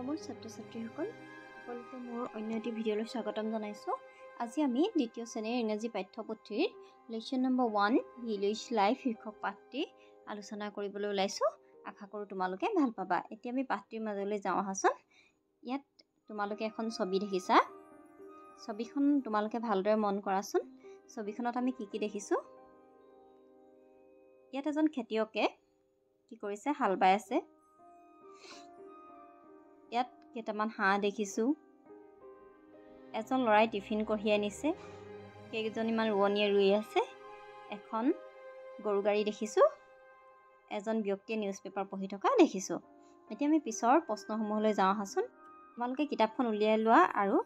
মৰমৰ ছাত্ৰ-ছাত্ৰীসকল সকলোকে মোৰ অন্য এটি ভিডিঅ'লৈ স্বাগতম জনাইছোঁ। আজি আমি দ্বিতীয় শ্ৰেণীৰ ইংৰাজী পাঠ্যপুথিৰ লেচন নম্বৰ 1 ভিলেজ লাইফ শীৰ্ষক পাঠটি আলোচনা কৰিবলৈ ওলাইছোঁ। আশা কৰোঁ তোমালোকে ভাল পাবা। এতিয়া আমি পাঠটিৰ মাজলৈ যাওঁ আহাচোন। ইয়াত তোমালোকে এখন ছবি দেখিছা। ছবিখন তোমালোকে ভালদৰে মন কৰাচোন। ছবিখনত আমি কি দেখিছোঁ? ইয়াত এজন খেতিয়কে কি কৰিছে? হাল বাই আছে। ইয়াত কেইটামান হাঁহ দেখিছোঁ। এজন ল'ৰাই টিফিন কঢ়িয়াই নিছে। কেইজনীমান ৰোৱনীয়ে ৰুই আছে। এখন গৰু গাড়ী দেখিছোঁ। এজন ব্যক্তিয়ে নিউজ পেপাৰ পঢ়ি থকা দেখিছোঁ। এতিয়া আমি পিছৰ প্ৰশ্নসমূহলৈ যাওঁ আহাচোন। তোমালোকে কিতাপখন উলিয়াই লোৱা আৰু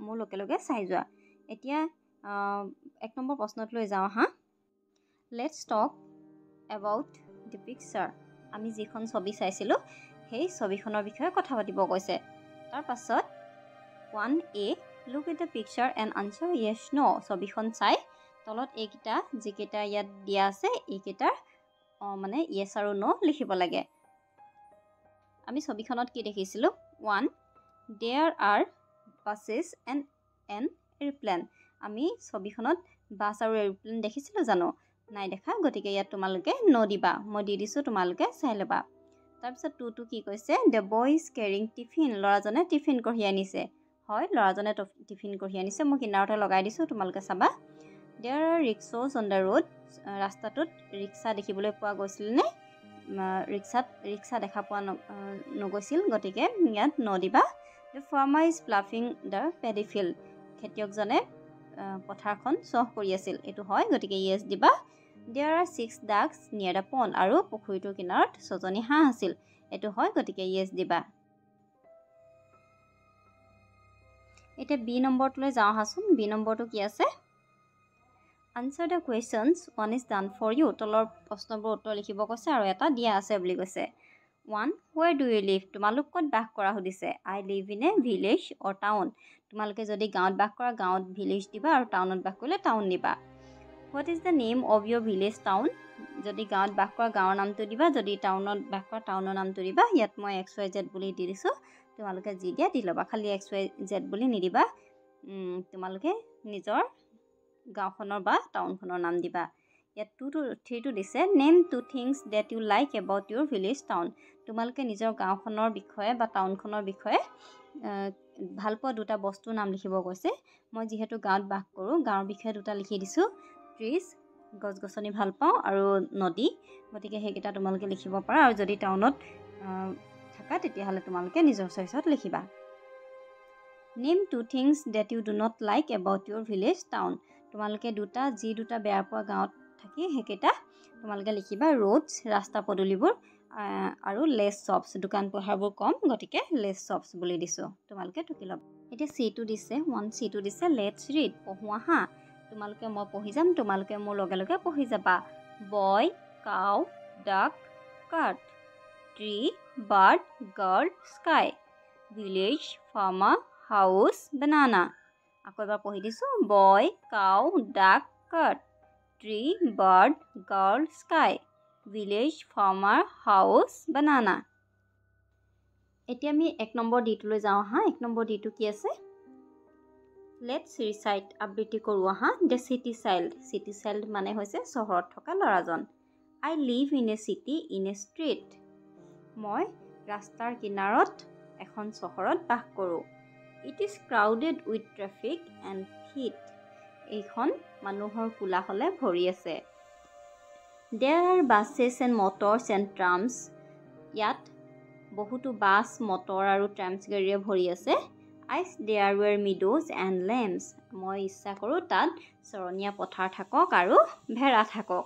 মোৰ লগে লগে চাই যোৱা। এতিয়া 1 নম্বৰ প্ৰশ্নটোলৈ যাওঁ আহা। Let's talk about the picture. আমি যিখন ছবি চাইছিলোঁ সেই ছবিখনৰ বিষয়ে কথা পাতিব কৈছে। তাৰ পাছত 1A look at the picture and answer yes no'. ছবিখন চাই তলত যিকেইটা ইয়াত দিয়া আছে এইকেইটাৰ মানে য়েছ আৰু ন' লিখিব লাগে। আমি ছবিখনত কি দেখিছিলোঁ? 1 there are buses and an aeroplane. আমি ছবিখনত বাছ আৰু এৰোপ্লেন দেখিছিলোঁ জানো? নাই দেখা। গতিকে ইয়াত তোমালোকে ন' দিবা। মই দি দিছোঁ, তোমালোকে চাই ল'বা। তাৰপিছত 2টো কি কৈছে? The boy is carrying tiffin. ল'ৰাজনে টিফিন কঢ়িয়াই নিছে। হয়, ল'ৰাজনে টিফিন কঢ়িয়াই নিছে। মই কিনাৰতে লগাই দিছোঁ, তোমালোকে চাবা। There are rickshaws on the road. ৰাস্তাটোত ৰিক্সা দেখিবলৈ পোৱা গৈছিলনে? ৰিক্সা দেখা পোৱা নগৈছিল। গতিকে ইয়াত ন' দিবা। The farmer is ploughing the paddy field. খেতিয়কজনে পথাৰখন চহ কৰি আছিল। এইটো হয়, গতিকে য়েছ দিবা। There are 6 ducks near the pond. আৰু পুখুৰীটোৰ কিনাৰত 6জনী হাঁহ আছিল। এইটো হয়, গতিকে য়েছ দিবা। এতিয়া বি নম্বৰটোলৈ যাওঁ আহাচোন। বি নম্বৰটো কি আছে? Answer the questions 1 is done for you. তলৰ প্ৰশ্নবোৰ উত্তৰ লিখিব কৈছে আৰু এটা দিয়া আছে বুলি কৈছে। 1 ৱেৰ ডু ইউ লিভ। তোমালোক ক'ত বাস কৰা সুধিছে। I live in a village or town. তোমালোকে যদি গাঁৱত বাস কৰা গাঁৱত ভিলেজ দিবা আৰু টাউনত বাস কৰিলে টাউন দিবা। What is the name of your village town. যদি গাঁৱত বাস কৰা গাঁৱৰ নামটো দিবা, যদি টাউনত বাস কৰা টাউনৰ নামটো দিবা। ইয়াত মই XYZ বুলি দি দিছোঁ। তোমালোকে যি দিয়া দি ল'বা। খালি XYZ বুলি নিদিবা। তোমালোকে নিজৰ গাঁওখনৰ বা টাউনখনৰ নাম দিবা। ইয়াত 3টো দিছে। Name 2 things that you like about your village town. তোমালোকে নিজৰ গাঁওখনৰ বিষয়ে বা টাউনখনৰ বিষয়ে ভাল পোৱা 2টা বস্তুৰ নাম লিখিব কৈছে। মই যিহেতু গাঁৱত বাস কৰোঁ, গাঁৱৰ বিষয়ে 2টা লিখি দিছোঁ। ট্ৰিজ, গছ-গছনি ভাল পাওঁ, আৰু নদী। গতিকে সেইকেইটা তোমালোকে লিখিব পাৰা। আৰু যদি টাউনত থাকা তেতিয়াহ'লে তোমালোকে নিজৰ চইচত লিখিবা। Name 2 things that you do not like about your village town. তোমালোকে যি দুটা বেয়া পোৱা গাঁৱত থাকি সেইকেইটা তোমালোকে লিখিবা। ৰোডছ, ৰাস্তা পদূলিবোৰ, আৰু লেছ শ্বপছ, দোকান পোহাৰবোৰ কম। গতিকে লেছ শ্বপছ বুলি দিছোঁ। তোমালোকে টুকি ল'বা। এতিয়া C2 দিছে। 1C2 দিছে। Let's read. পঢ়ো আহা। তোমালোকে মই পঢ়ি যাম, তোমালোকে মোৰ লগে লগে পঢ়ি যাবা। Boy, cow, duck, cat, tree, bird, girl, sky, village, farmer, house, banana. আকৌ এবাৰ পঢ়ি দিছোঁ। Boy, cow, duck, cat, tree, bird, girl, sky, village, farmer, house, banana. এতিয়া আমি 1 নম্বৰ ডিটোলৈ যাওঁ আহা। 1 নম্বৰ ডিটো কি আছে? Let's recite. আবৃত্তি কৰোঁ আহা। The city child. City child মানে হৈছে চহৰত থকা ল'ৰাজন। I live in a city in a street. মই ৰাস্তাৰ কিনাৰত এখন চহৰত বাস কৰোঁ। It is crowded with traffic and heat. এইখন মানুহৰ কোলাহলে ভৰি আছে। There are buses and motors and trams. ইয়াত বহুতো বাছ, মটৰ আৰু ট্ৰামছ গাড়ীৰে ভৰি আছে। I wish there were meadows and lamps. মই ইচ্ছা কৰোঁ তাত চৰণীয়া পথাৰ থাকক আৰু ভেড়া থাকক।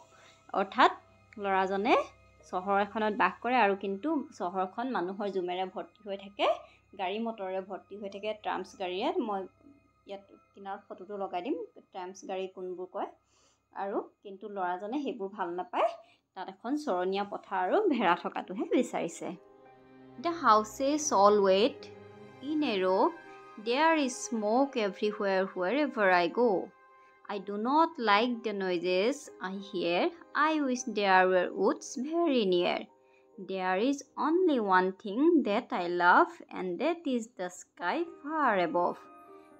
অৰ্থাৎ ল'ৰাজনে চহৰ এখনত বাস কৰে আৰু কিন্তু চহৰখন মানুহৰ জুমেৰে ভৰ্তি হৈ থাকে, গাড়ী মটৰেৰে ভৰ্তি হৈ থাকে, ট্ৰামছ গাড়ীৰে। মই ইয়াত কিনাৰত ফটোটো লগাই দিম, ট্ৰামছ গাড়ী কোনবোৰ কয়। আৰু কিন্তু ল'ৰাজনে সেইবোৰ ভাল নাপায়। তাত এখন চৰণীয়া পথাৰ আৰু ভেড়া থকাটোহে বিচাৰিছে। The houses all wait in a row'. There is smoke everywhere wherever I go'. I do not like the noises I hear. I wish there were woods very near. There is only one thing that I love and that is the sky far above.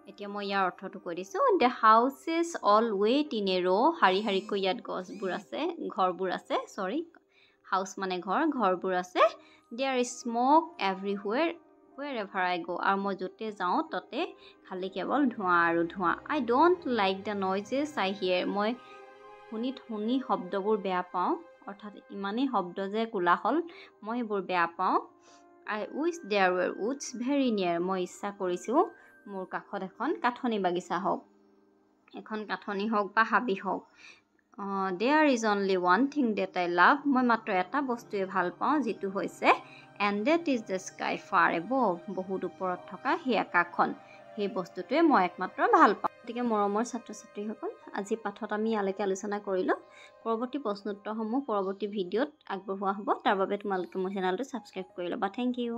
এতিয়া মই ইয়াৰ অৰ্থটো কৈ দিছোঁ the houses all wait in a row শাৰী শাৰীকৈ ইয়াত গছবোৰ আছে ঘৰবোৰ আছে house মানে ঘৰবোৰ আছে there is smoke everywhere wherever I go আৰু মই য'তে যাওঁ ততে খালি কেৱল ধোঁৱা আৰু ধোঁৱা I don't like the noises I hear মই শুনি শব্দবোৰ বেয়া পাওঁ অৰ্থাৎ ইমানেই শব্দ যে কোলাহল মই এইবোৰ বেয়া পাওঁ I wish there were woods very near মই ইচ্ছা কৰিছোঁ মোৰ কাষত এখন কাঠনি বাগিচা হওক এখন কাঠনি হওক বা হাবি হওক there is only one thing that I love মই মাত্ৰ এটা বস্তুৱে ভাল পাওঁ যিটো হৈছে and that is the sky far above বহুত ওপৰত থকা সেই আকাশখন সেই বস্তুটোৱে মই একমাত্ৰ ভাল পাওঁ গতিকে মৰমৰ ছাত্ৰ ছাত্ৰীসকল আজি পাঠত আমি ইয়ালৈকে আলোচনা কৰিলোঁ পৰৱৰ্তী প্ৰশ্নোত্তৰসমূহ পৰৱৰ্তী ভিডিঅ'ত আগবঢ়োৱা হ'ব তাৰ বাবে তোমালোকে মোৰ চেনেলটো ছাবস্ক্ৰাইব কৰি ল'বা থেংক ইউ